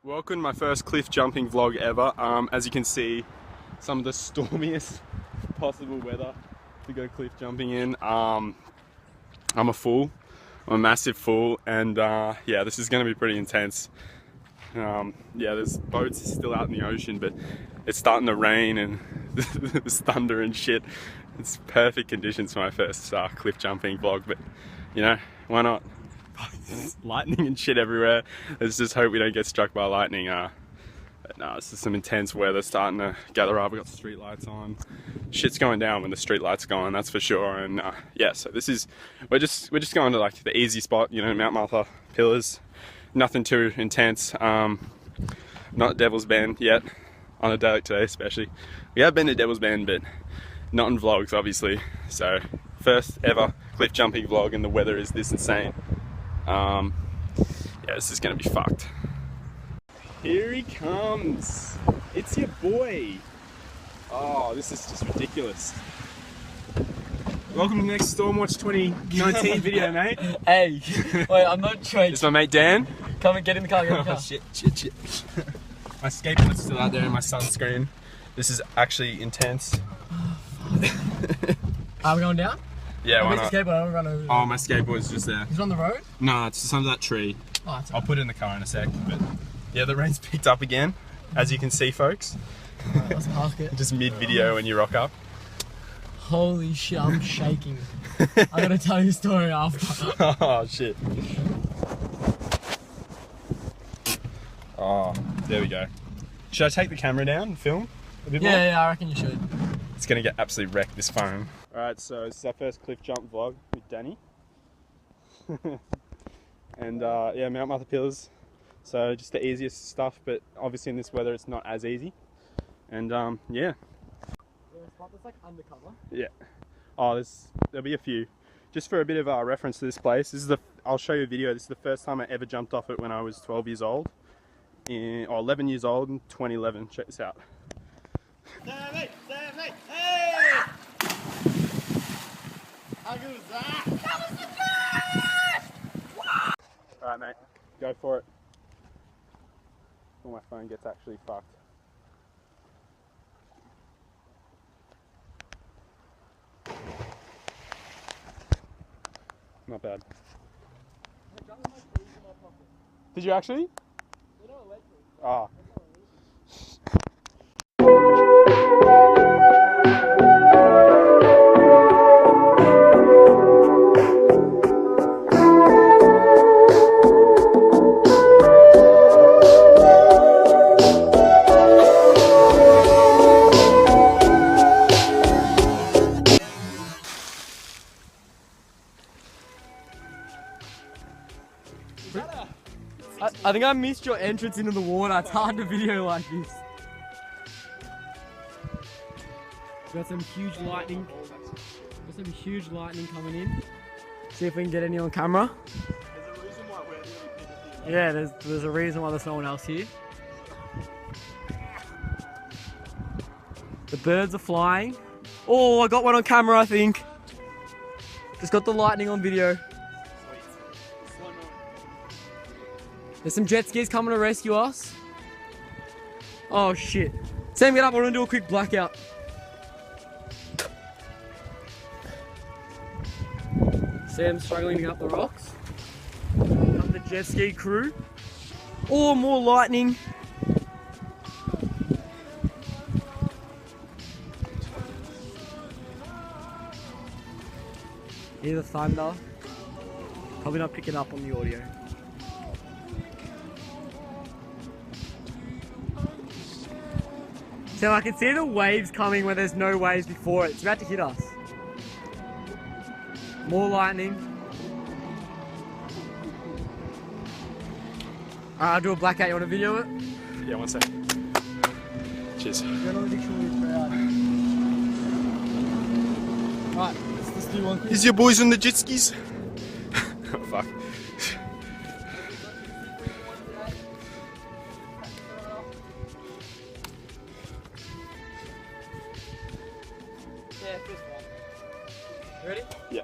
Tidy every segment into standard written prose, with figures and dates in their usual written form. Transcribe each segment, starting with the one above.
Welcome to my first cliff jumping vlog ever. As you can see, some of the stormiest possible weather to go cliff jumping in. I'm a fool. I'm a massive fool, and yeah, this is going to be pretty intense. Yeah, there's boats still out in the ocean, but it's starting to rain and there's thunder and shit. It's perfect conditions for my first cliff jumping vlog, but you know, why not? Lightning and shit everywhere. Let's just hope we don't get struck by lightning. But no, this is some intense weather starting to gather up. We've got street lights on. Shit's going down when the street lights go on, that's for sure. And yeah, so this is, we're just going to like the easy spot, you know, Mount Martha Pillars. Nothing too intense. Not Devil's Bend yet, on a day like today especially. We have been to Devil's Bend, but not in vlogs obviously. So first ever cliff jumping vlog, and the weather is this insane. Yeah, this is gonna be fucked. Here he comes. It's your boy. Oh, this is just ridiculous. Welcome to the next Stormwatch 2019 video, mate. Hey, wait, I'm not trying. This is my mate Dan. Come and get in the car, get in the car. Shit. My skateboard's still out there in my sunscreen. This is actually intense. Are we going down? Yeah, why not? Skateboard? I'll run over there. Oh, my skateboard's just there. Is it on the road? No, it's just under that tree. Oh, it's I'll put it in the car in a sec. But yeah, the rain's picked up again, as you can see, folks. Alright, let's park it. Just mid-video when you rock up. Holy shit, I'm shaking. I gotta tell you a story after. Oh, shit. Oh, there we go. Should I take the camera down and film a bit more? Yeah, I reckon you should. It's gonna get absolutely wrecked, this phone. Alright, so it's our first cliff jump vlog with Danny. And yeah, Mount Martha Pillars. So just the easiest stuff, but obviously in this weather it's not as easy. And yeah. Is there a spot that's like undercover? Yeah. Oh, there'll be a few. Just for a bit of reference to this place, I'll show you a video. This is the first time I ever jumped off it when I was 12 years old. Or 11 years old in 2011. Check this out. Hey! How good was that? That was the best! Alright mate, go for it. Before my phone gets actually fucked. Not bad. Did you actually? Ah. I think I missed your entrance into the water. It's hard to video like this. Got some huge lightning. Got some huge lightning coming in. See if we can get any on camera. There's a reason why we're the only people here. Yeah, there's a reason why there's no one else here. The birds are flying. Oh, I got one on camera, I think. Just got the lightning on video. There's some jet skis coming to rescue us. Oh shit. Sam, get up, I want to do a quick blackout. Sam's struggling to get up the rocks. Come the jet ski crew. Oh, more lightning. Hear the thunder. Probably not picking up on the audio. So I can see the waves coming where there's no waves before it. It's about to hit us. More lightning. Alright, I'll do a blackout. You want to video it? Yeah, one sec. Cheers. Alright, let's do one quick. Is your boys on the jet skis? Oh, fuck. Yeah, first one. Ready? Yeah.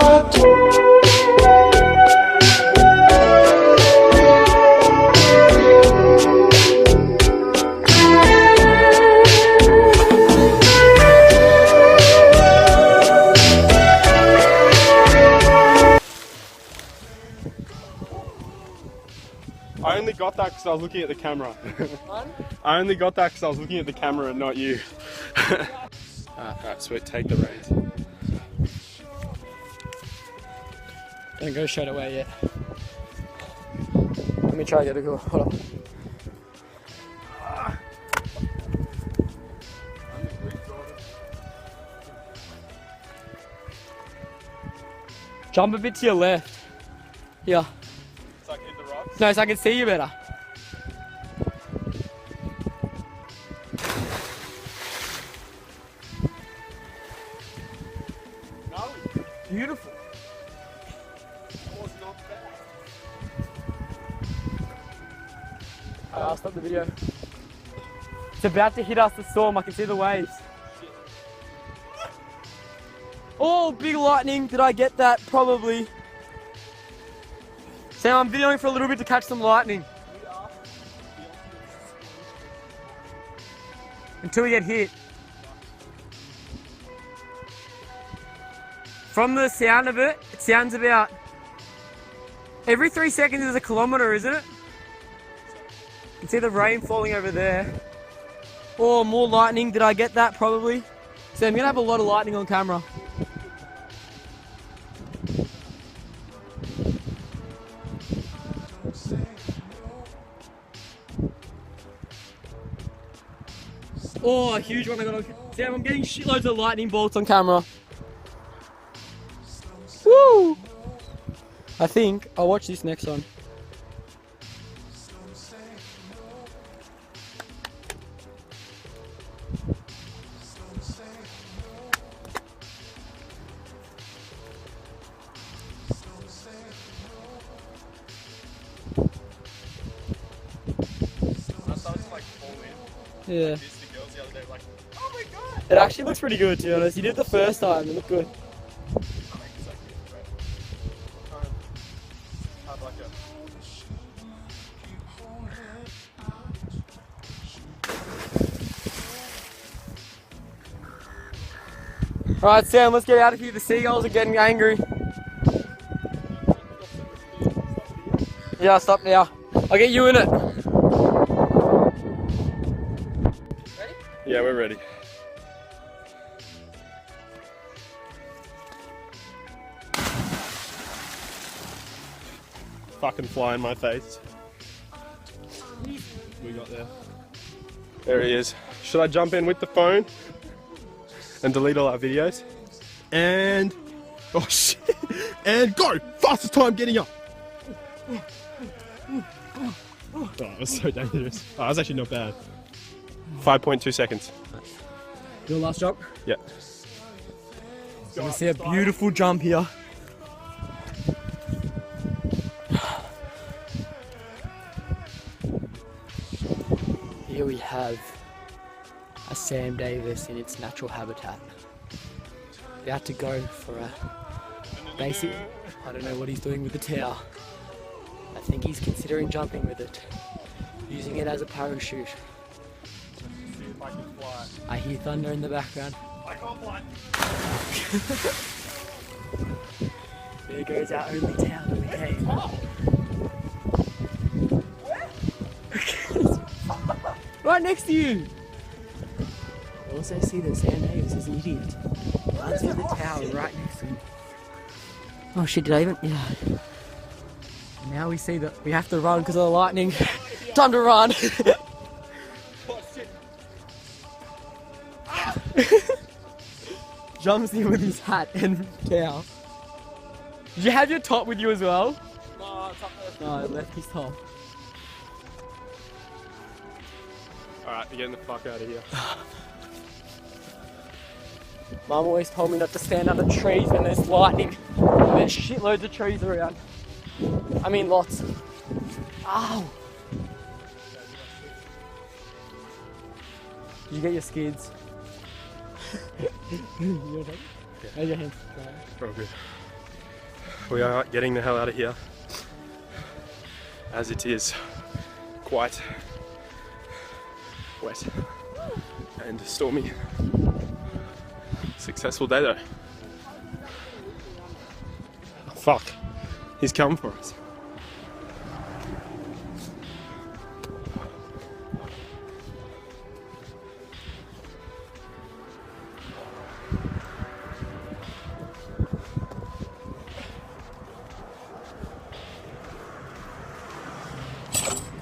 Oh, I only got that because I was looking at the camera. I only got that because I was looking at the camera and not you. Alright, sweet, take the reins. Don't go straight away yet. Let me try to get a go. Hold on. Jump a bit to your left. Here. So I can hit the rocks? No, so I can see you better. No. Beautiful. That was not bad. I'll stop the video. It's about to hit us, the storm. I can see the waves. Oh, big lightning. Did I get that? Probably. Sam, I'm videoing for a little bit to catch some lightning. Until we get hit. From the sound of it, it sounds about every 3 seconds is a kilometre, isn't it? You can see the rain falling over there. Oh, more lightning. Did I get that? Probably. So I'm going to have a lot of lightning on camera. Oh, a huge one I got on. Sam, I'm getting shitloads of lightning bolts on camera. Woo! I think I'll watch this next one. Yeah. Oh my god! It actually looks pretty good, to be honest. You did it the first time, it looked good. Alright, Sam, let's get out of here. The seagulls are getting angry. Yeah, stop now. I'll get you in it. Yeah, we're ready. Fucking fly in my face. We got there. There he is. Should I jump in with the phone and delete all our videos? And oh shit! And go! Fastest time getting up. Oh, that was so dangerous. Oh, that was actually not bad. 5.2 seconds. Your last jump? Yeah. So we see a beautiful jump here. Here we have a Sam Davis in its natural habitat. About to go for a basic, I don't know what he's doing with the tower. I think he's considering jumping with it, using it as a parachute. See if I can fly. I hear thunder in the background. I can't fly. There goes our only tower that we came. Right next to you! I also see that Sam Davis is an idiot. Runs into the tower right next to him. Oh shit, did I even? Yeah. Now we see that we have to run because of the lightning. Time to run! Jumps in with his hat and towel. Did you have your top with you as well? No, it's up there. No, I left his top. Alright, you're getting the fuck out of here. Mum always told me not to stand under trees when there's lightning. There's shitloads of trees around. I mean lots. Ow! Did you get your skids? You okay? Raise your hands. Real good. We are getting the hell out of here, as it is quite wet and stormy. Successful day though. Oh, fuck, he's coming for us.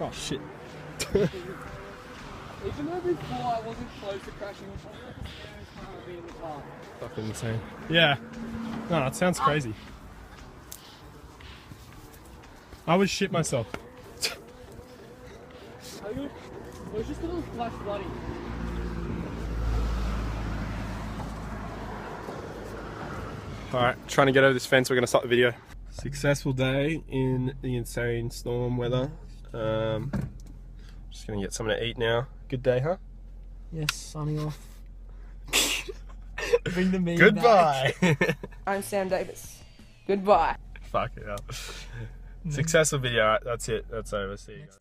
Oh shit. Even though before I wasn't close to crashing, I was trying to be in the car. Fucking insane. Yeah. No, it sounds crazy. I would shit myself. It was just a little flash flooding. Alright, trying to get over this fence, we're going to start the video. Successful day in the insane storm weather. Just going to get something to eat now. Good day, huh? Yes, signing off. Bring the meme Goodbye! I'm Sam Davis. Goodbye. Fuck it up. Successful video, that's it. That's over. See you guys.